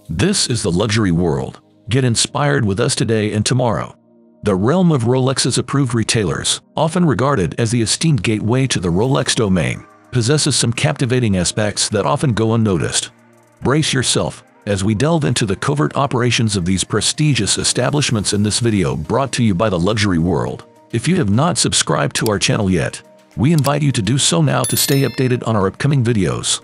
This is the luxury world. Get inspired with us today and tomorrow. The realm of Rolex's approved retailers, often regarded as the esteemed gateway to the Rolex domain, possesses some captivating aspects that often go unnoticed. Brace yourself as we delve into the covert operations of these prestigious establishments in this video brought to you by the luxury world. If you have not subscribed to our channel yet, we invite you to do so now to stay updated on our upcoming videos.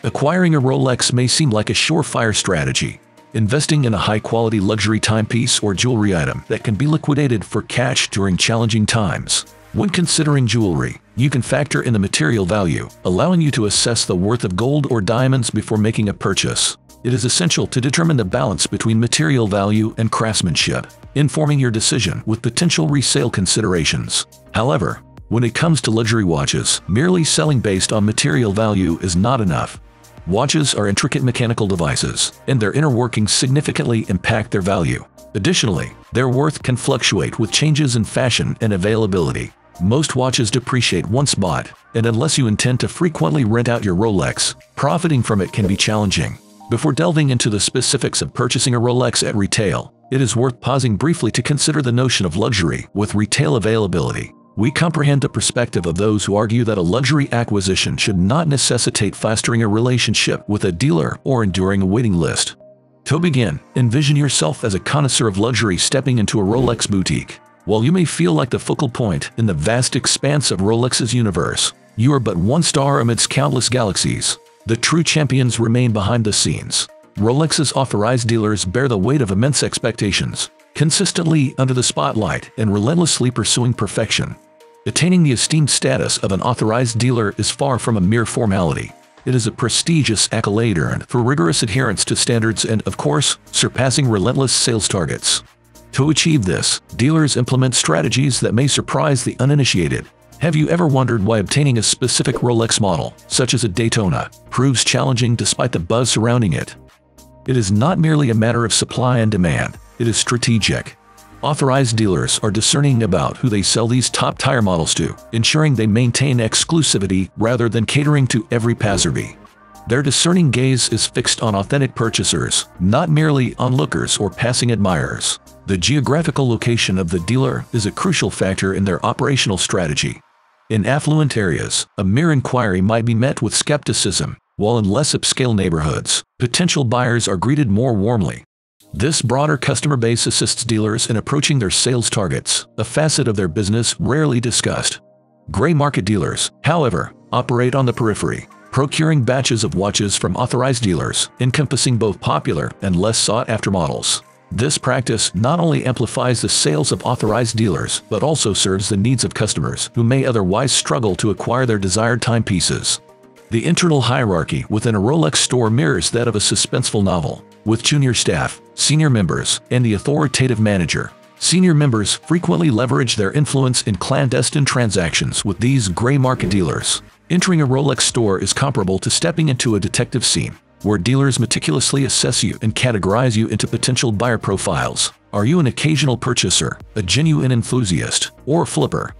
Acquiring a Rolex may seem like a surefire strategy. Investing in a high-quality luxury timepiece or jewelry item that can be liquidated for cash during challenging times. When considering jewelry, you can factor in the material value, allowing you to assess the worth of gold or diamonds before making a purchase. It is essential to determine the balance between material value and craftsmanship, informing your decision with potential resale considerations. However, when it comes to luxury watches, merely selling based on material value is not enough. Watches are intricate mechanical devices, and their inner workings significantly impact their value. Additionally, their worth can fluctuate with changes in fashion and availability. Most watches depreciate once bought, and unless you intend to frequently rent out your Rolex, profiting from it can be challenging. Before delving into the specifics of purchasing a Rolex at retail, it is worth pausing briefly to consider the notion of luxury with retail availability. We comprehend the perspective of those who argue that a luxury acquisition should not necessitate fostering a relationship with a dealer or enduring a waiting list. To begin, envision yourself as a connoisseur of luxury stepping into a Rolex boutique. While you may feel like the focal point in the vast expanse of Rolex's universe, you are but one star amidst countless galaxies. The true champions remain behind the scenes. Rolex's authorized dealers bear the weight of immense expectations, consistently under the spotlight and relentlessly pursuing perfection. Attaining the esteemed status of an authorized dealer is far from a mere formality. It is a prestigious accolade earned through rigorous adherence to standards and, of course, surpassing relentless sales targets. To achieve this, dealers implement strategies that may surprise the uninitiated. Have you ever wondered why obtaining a specific Rolex model, such as a Daytona, proves challenging despite the buzz surrounding it? It is not merely a matter of supply and demand, it is strategic. Authorized dealers are discerning about who they sell these top-tier models to, ensuring they maintain exclusivity rather than catering to every passerby. Their discerning gaze is fixed on authentic purchasers, not merely onlookers or passing admirers. The geographical location of the dealer is a crucial factor in their operational strategy. In affluent areas, a mere inquiry might be met with skepticism, while in less upscale neighborhoods, potential buyers are greeted more warmly. This broader customer base assists dealers in approaching their sales targets, a facet of their business rarely discussed. Gray market dealers, however, operate on the periphery, procuring batches of watches from authorized dealers, encompassing both popular and less sought-after models. This practice not only amplifies the sales of authorized dealers, but also serves the needs of customers who may otherwise struggle to acquire their desired timepieces. The internal hierarchy within a Rolex store mirrors that of a suspenseful novel, with junior staff, senior members, and the authoritative manager. Senior members frequently leverage their influence in clandestine transactions with these gray market dealers. Entering a Rolex store is comparable to stepping into a detective scene, where dealers meticulously assess you and categorize you into potential buyer profiles. Are you an occasional purchaser, a genuine enthusiast, or a flipper?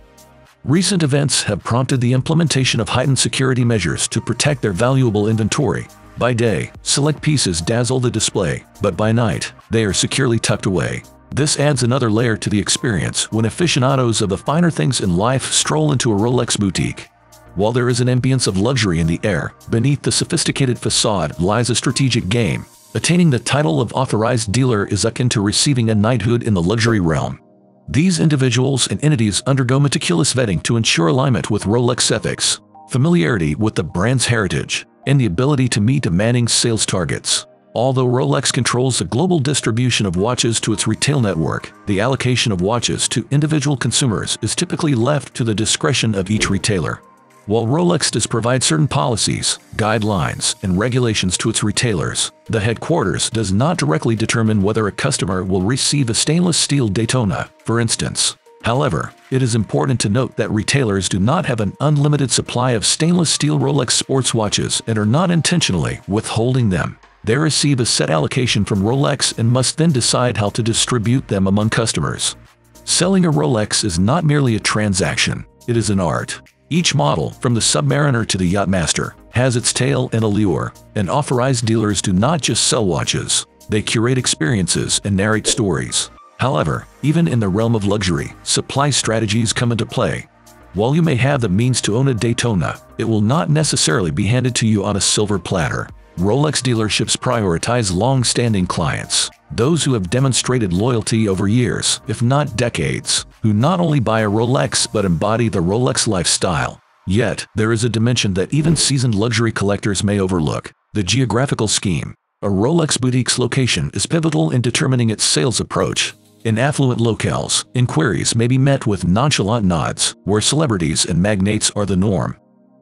Recent events have prompted the implementation of heightened security measures to protect their valuable inventory. By day, select pieces dazzle the display, but by night, they are securely tucked away. This adds another layer to the experience when aficionados of the finer things in life stroll into a Rolex boutique. While there is an ambience of luxury in the air, beneath the sophisticated facade lies a strategic game. Attaining the title of authorized dealer is akin to receiving a knighthood in the luxury realm. These individuals and entities undergo meticulous vetting to ensure alignment with Rolex ethics, familiarity with the brand's heritage, and the ability to meet demanding sales targets. Although Rolex controls the global distribution of watches to its retail network, the allocation of watches to individual consumers is typically left to the discretion of each retailer. While Rolex does provide certain policies, guidelines, and regulations to its retailers, the headquarters does not directly determine whether a customer will receive a stainless steel Daytona, for instance. However, it is important to note that retailers do not have an unlimited supply of stainless steel Rolex sports watches and are not intentionally withholding them. They receive a set allocation from Rolex and must then decide how to distribute them among customers. Selling a Rolex is not merely a transaction, it is an art. Each model, from the Submariner to the Yachtmaster, has its tale and allure, and authorized dealers do not just sell watches, they curate experiences and narrate stories. However, even in the realm of luxury, supply strategies come into play. While you may have the means to own a Daytona, it will not necessarily be handed to you on a silver platter. Rolex dealerships prioritize long-standing clients, those who have demonstrated loyalty over years, if not decades, who not only buy a Rolex but embody the Rolex lifestyle. Yet, there is a dimension that even seasoned luxury collectors may overlook: the geographical scheme. A Rolex boutique's location is pivotal in determining its sales approach. In affluent locales, inquiries may be met with nonchalant nods, where celebrities and magnates are the norm.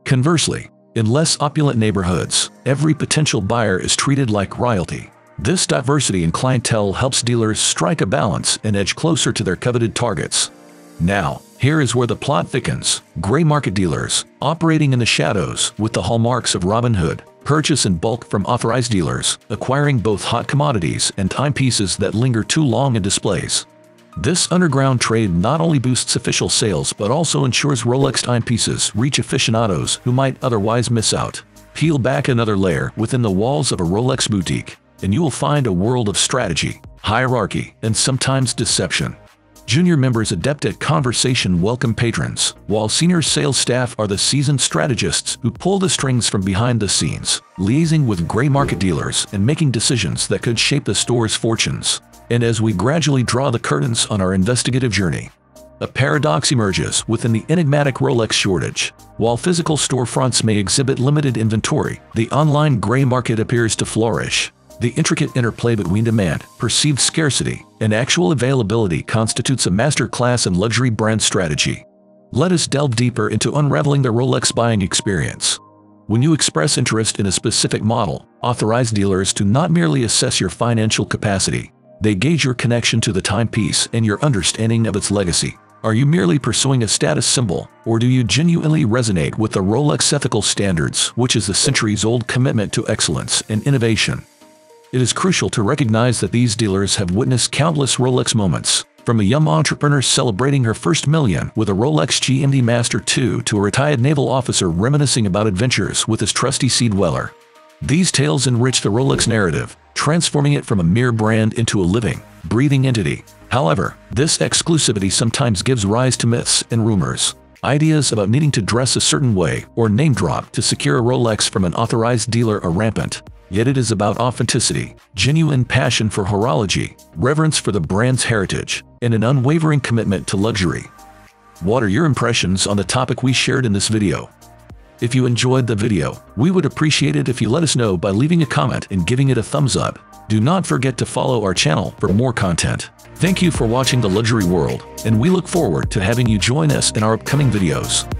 Conversely, in less opulent neighborhoods, every potential buyer is treated like royalty. This diversity in clientele helps dealers strike a balance and edge closer to their coveted targets. Now, here is where the plot thickens. Gray market dealers, operating in the shadows with the hallmarks of Robin Hood, purchase in bulk from authorized dealers, acquiring both hot commodities and timepieces that linger too long in displays. This underground trade not only boosts official sales but also ensures Rolex timepieces reach aficionados who might otherwise miss out. Peel back another layer within the walls of a Rolex boutique, and you will find a world of strategy, hierarchy, and sometimes deception. Junior members adept at conversation welcome patrons, while senior sales staff are the seasoned strategists who pull the strings from behind the scenes, liaising with gray market dealers and making decisions that could shape the store's fortunes. And as we gradually draw the curtains on our investigative journey, a paradox emerges within the enigmatic Rolex shortage. While physical storefronts may exhibit limited inventory, the online gray market appears to flourish. The intricate interplay between demand, perceived scarcity, and actual availability constitutes a masterclass in luxury brand strategy. Let us delve deeper into unraveling the Rolex buying experience. When you express interest in a specific model, authorized dealers do not merely assess your financial capacity. They gauge your connection to the timepiece and your understanding of its legacy. Are you merely pursuing a status symbol, or do you genuinely resonate with the Rolex ethical standards, which is the centuries-old commitment to excellence and innovation? It is crucial to recognize that these dealers have witnessed countless Rolex moments, from a young entrepreneur celebrating her first million with a Rolex GMT Master 2 to a retired naval officer reminiscing about adventures with his trusty Sea Dweller. These tales enrich the Rolex narrative, transforming it from a mere brand into a living, breathing entity. However, this exclusivity sometimes gives rise to myths and rumors. Ideas about needing to dress a certain way or name drop to secure a Rolex from an authorized dealer are rampant. Yet it is about authenticity, genuine passion for horology, reverence for the brand's heritage, and an unwavering commitment to luxury. What are your impressions on the topic we shared in this video? If you enjoyed the video, we would appreciate it if you let us know by leaving a comment and giving it a thumbs up. Do not forget to follow our channel for more content. Thank you for watching The Luxury World, and we look forward to having you join us in our upcoming videos.